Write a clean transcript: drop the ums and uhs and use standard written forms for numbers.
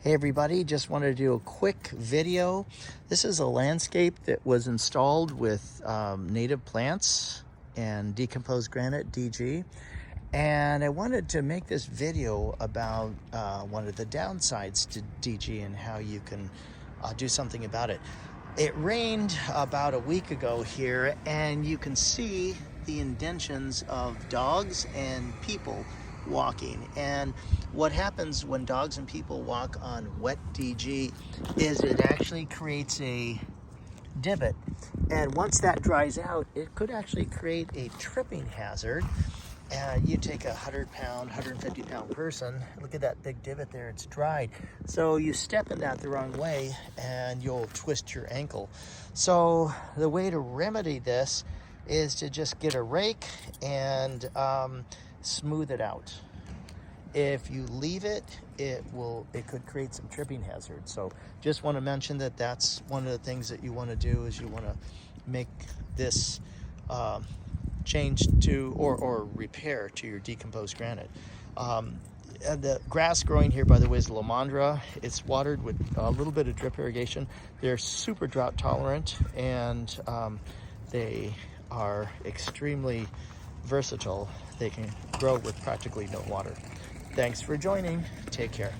Hey everybody, just wanted to do a quick video. This is a landscape that was installed with native plants and decomposed granite, DG. And I wanted to make this video about one of the downsides to DG and how you can do something about it. It rained about a week ago here, and you can see the indentions of dogs and people walking. And what happens when dogs and people walk on wet DG is it actually creates a divot. And once that dries out, it could actually create a tripping hazard. You take a 100-pound, 150-pound person, look at that big divot there, it's dried. So you step in that the wrong way and you'll twist your ankle. So the way to remedy this is to just get a rake and smooth it out. If you leave it, it could create some tripping hazards. So just want to mention that that's one of the things that you want to do, is you want to make this change to or repair to your decomposed granite. And the grass growing here, by the way, is Lomandra. It's watered with a little bit of drip irrigation. They're super drought tolerant, and they are extremely versatile. They can grow with practically no water. Thanks for joining. Take care.